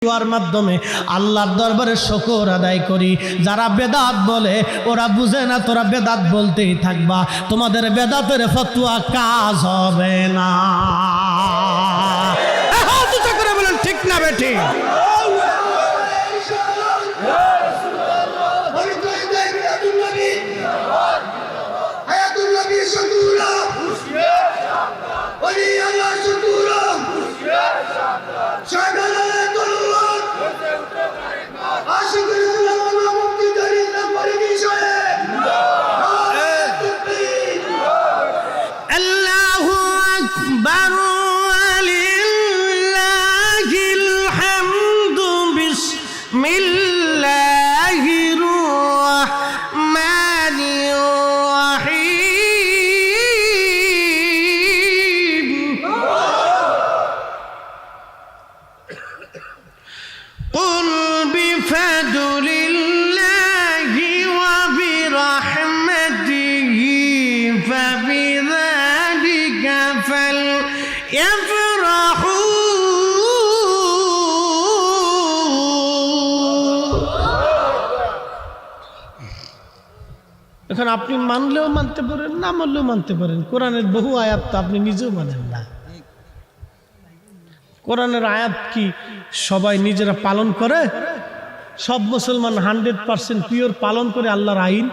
দুয়ার মাধ্যমে আল্লাহর দরবারে শুকর আদায় করি। যারা বেদাত বলে ওরা বুঝে না, তোরা বেদাত বলতেই থাকবা, তোমাদের বেদাতের ফতোয়া কাজ হবে না। করে বলেন ঠিক না বেঠিক? এখন আপনি মানলেও মানতে পারেন, না মানলেও মানতে পারেন। কোরআনের বহু আয়াত তো আপনি নিজেও মানেন না। কোরআনের আয়াত কি সবাই নিজেরা পালন করে? সব মুসলমান 100% পিওর পালন করে আল্লাহর আইন?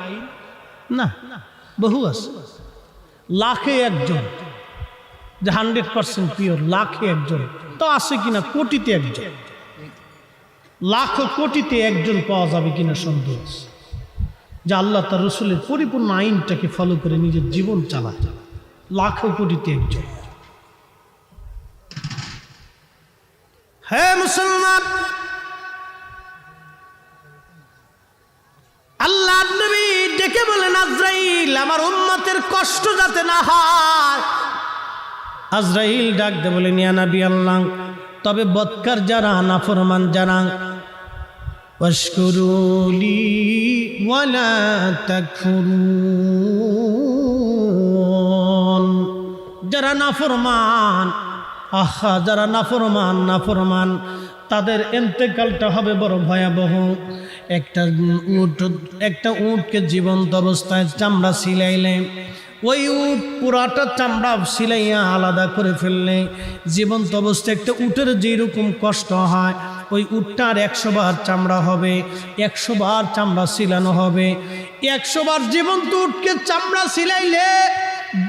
না, বহু আছে, লাখে একজন যে 100% পিওর, লাখে একজন তো আছে কিনা, কোটিতে একজন, লাখ কোটিতে একজন পাওয়া যাবে কিনা সন্দেহ আছে, যে আল্লাহ তার রসুলের পরিপূর্ণ আইনটাকে ফলো করে নিজের জীবন চালায়। লাখো কোটিতে একজন। হে মুসলমান, আল্লাহ নবী ডেকে বলেন, আজরাইল, আমার উম্মতের কষ্ট যাতে না হয়। আজরাইল ডাক দে বলেন, ইয়া নবী আল্লাহ, তবে বদকার যারা, নাফরমান যারা, ওয়াশকুরুলি ওয়ালা তাকফুরুন, যারা নাফরমান, আহা যারা নাফরমান তাদের ইন্তেকালটা হবে বড় ভয়াবহ। একটা উটকে জীবন্ত অবস্থায় চামড়া সিলাইলে, ওই উট পুরাটা চামড়া সিলাইয়া আলাদা করে ফেললে, জীবন্ত অবস্থায় একটা উটের যেরকম কষ্ট হয়, ওই উটটার 100 বার চামড়া হবে, 100 বার চামড়া সিলানো হবে। 100 বার জীবন্ত উটকে চামড়া সিলাইলে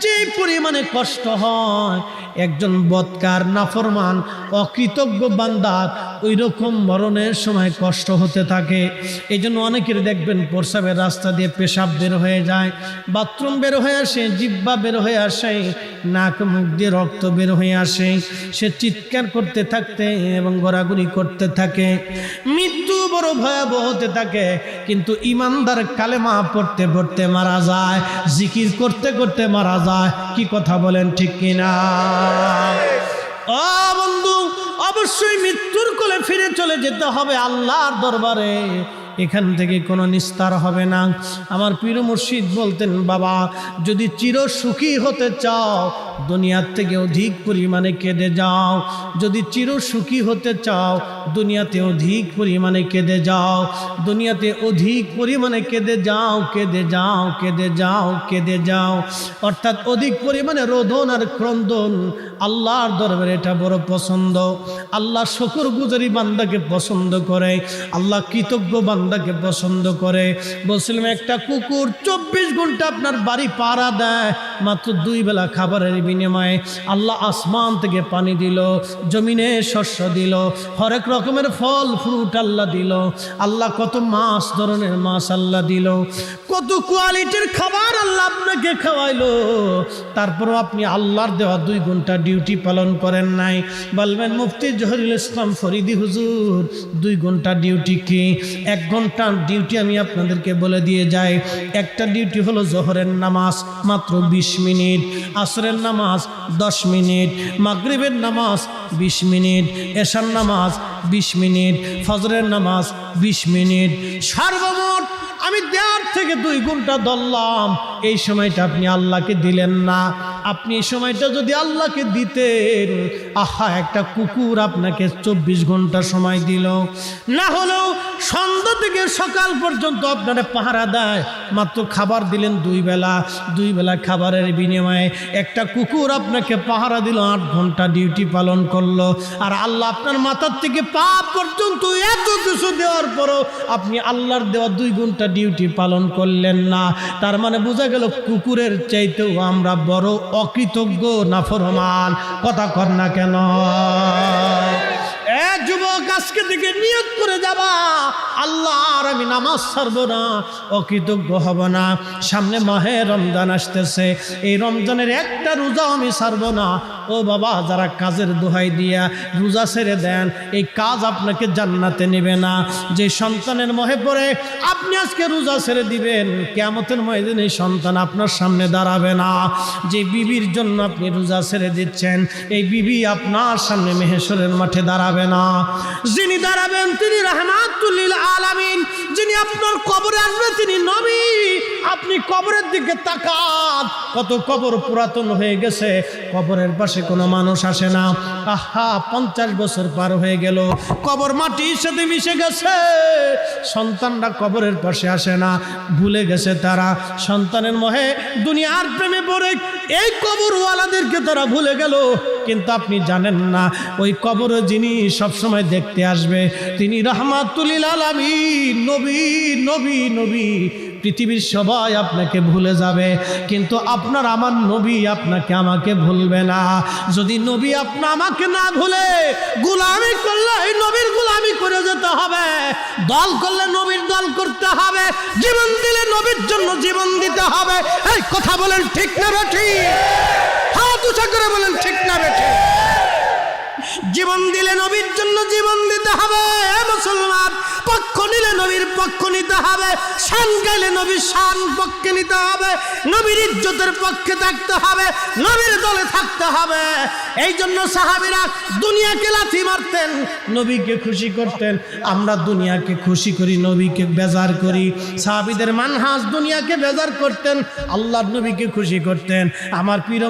যে পরিমাণে কষ্ট হয়, একজন বদকার, নাফরমান, অকৃতজ্ঞ বান্দার ওই রকম মরণের সময় কষ্ট হতে থাকে। এই জন্য অনেকের দেখবেন প্রস্রাবের রাস্তা দিয়ে পেশাব বের হয়ে যায়, বাথরুম বের হয়ে আসে, জিহ্বা বের হয়ে আসে, নাক মুখ দিয়ে রক্ত বের হয়ে আসে। সে চিৎকার করতে থাকতে এবং গড়াগড়ি করতে থাকে, মৃত্যু বড় ভয়াবহ হতে থাকে। কিন্তু ইমানদার কালেমা পড়তে পড়তে মারা যায়, জিকির করতে করতে মারা যায়। কি কথা বলেন, ঠিক কিনা? ও বন্ধু, অবশ্যই মৃত্যুর কোলে ফিরে চলে যেতে হবে আল্লাহর দরবারে, এখান থেকে কোনো নিস্তার হবে না। আমার পীর মুর্শিদ বলতেন, বাবা যদি চির সুখী হতে চাও, দুনিয়ার থেকে অধিক পরিমাণে কেঁদে যাও। যদি চির সুখী হতে চাও, দুনিয়াতে অধিক পরিমাণে কেঁদে যাও। দুনিয়াতে অধিক পরিমাণে কেঁদে যাও, কেঁদে যাও, কেঁদে যাও, কেঁদে যাও। অর্থাৎ অধিক পরিমাণে রোদন আর ক্রন্দন আল্লাহর দরবারে এটা বড় পছন্দ। আল্লাহ শুকরগুজারি বান্দাকে পছন্দ করে, আল্লাহ কৃতজ্ঞ বান্দাকে পছন্দ করে। বলছিলাম, একটা কুকুর 24 ঘন্টা আপনার বাড়ি পাহারা দেয়, মাত্র 2 বেলা খাবারের বিনিময়ে। আল্লাহ আসমান থেকে পানি দিল, জমিনে শস্য দিল, হরেক রকমের ফল ফ্রুট আল্লাহ দিল। আল্লাহ কত মাছ, ধরনের মাছ আল্লাহ দিল, কত কোয়ালিটির খাবার আল্লাহ আপনাকে খাওয়াইলো। তারপরও আপনি আল্লাহর দেওয়া 2 ঘন্টা ডিউটি পালন করেন নাই। বলবেন, মুফতি জহিরুল ইসলাম ফরিদি হুজুর, 2 ঘন্টা ডিউটি কি? 1 ঘন্টার ডিউটি আমি আপনাদেরকে বলে দিয়ে যাই। একটা ডিউটি হলো জোহরের নামাজ মাত্র 20 মিনিট, আসরের নামাজ 10 মিনিট, মাগরিবের নামাজ 20 মিনিট, এশার নামাজ 20 মিনিট, ফজরের নামাজ 20 মিনিট। সর্বমোট আমি 1.5 থেকে 2 ঘন্টা ধরলাম। এই সময়টা আপনি আল্লাহকে দিলেন না। আপনি এই সময়টা যদি আল্লাহকে দিতেন, আহা একটা কুকুর আপনাকে 24 ঘন্টা সময় দিল, না হলেও সন্ধ্যা থেকে সকাল পর্যন্ত আপনারা পাহারা দেয়, মাত্র খাবার দিলেন 2 বেলা খাবারের বিনিময়ে একটা কুকুর আপনাকে পাহারা দিল, 8 ঘন্টা ডিউটি পালন করলো। আর আল্লাহ আপনার মাথার থেকে পা পর্যন্ত এত কিছু দেওয়ার পরও আপনি আল্লাহর দেওয়া 2 ঘন্টা ডিউটি পালন করলেন না। তার মানে বোঝা গেল কুকুরের চাইতেও আমরা বড় অকৃতজ্ঞ নাফরমান। কথা কর না কেন? যুবক, আজকে থেকে নিয়ত করে যাবা, আল্লাহ আর আমি নামাজ ছাড়বো না, অকৃতজ্ঞ হব না। সামনে মাহে রমজান আসতেছে, এই রমজানের একটা রোজাও আমি ছাড়বো না। ও বাবা, যারা কাজের দোহাই দিয়া রোজা ছেড়ে দেন, এই কাজ আপনাকে জান্নাতে নেবে না। যে সন্তানের মোহে পড়ে আপনি আজকে রোজা ছেড়ে দিবেন, কিয়ামতের ময়দানে এই সন্তান আপনার সামনে দাঁড়াবে না। যে বিবির জন্য আপনি রোজা ছেড়ে দিচ্ছেন, এই বিবি আপনার সামনে মেহেশরের মাঠে দাঁড়াবে না। যিনি দাঁড়াবেন তিনি রাহমাতুল লিল আলামিন। যিনি আপনার কবরে আসবে তিনি নবী। আপনি কবরের দিকে তাকান, কত কবর পুরাতন হয়ে গেছে, কবরের পাশে কোনো মানুষ আসে না। আহা, 50 বছর পার হয়ে গেল, কবর মাটির সাথে মিশে গেছে। সন্তানরা কবরের পাশে আসে না, ভুলে গেছে তারা। সন্তানের মোহে দুনিয়ার প্রেমে পড়ে এই কবরওয়ালাদেরকে তারা ভুলে গেল। কিন্তু আপনি জানেন না, ওই কবরে যিনি সবসময় দেখতে আসবে তিনি রাহমাতুল লিল আলামিন, নবী নবী নবী। পৃথিবীর সবাই আপনাকে ভুলে যাবে, কিন্তু আপনার আমার নবী আপনাকে আমাকে ভুলবে না। যদি নবী আপনা আমাকে না ভুলে, গোলামি করলে এই নবীর গোলামি করে যেতে হবে, দল করলে নবীর দল করতে হবে, জীবন দিলে নবীর জন্য জীবন দিতে হবে। এই কথা বলেন ঠিক না বেঠিক? হাত উঁচা করে বলেন ঠিক না বেঠিক? জীবন দিলে নবীর জন্য জীবন দিতে হবে মুসলমান। পক্ষ নিলে নবীর পক্ষ নিতে হবে, শান গাইলে নবীর শান পক্ষে নিতে হবে, নবীর ইজ্জতের পক্ষে থাকতে হবে, নবীর দলে থাকতে হবে। এই জন্য সাহাবীরা দুনিয়াকে লাথি মারতেন, নবীকে খুশি করতেন। আমরা দুনিয়াকে খুশি করি, নবীকে বেজার করি। সাহাবীদের মানহাজ দুনিয়াকে বেজার করতেন, আল্লাহর নবীকে খুশি করতেন। আমার প্রিয়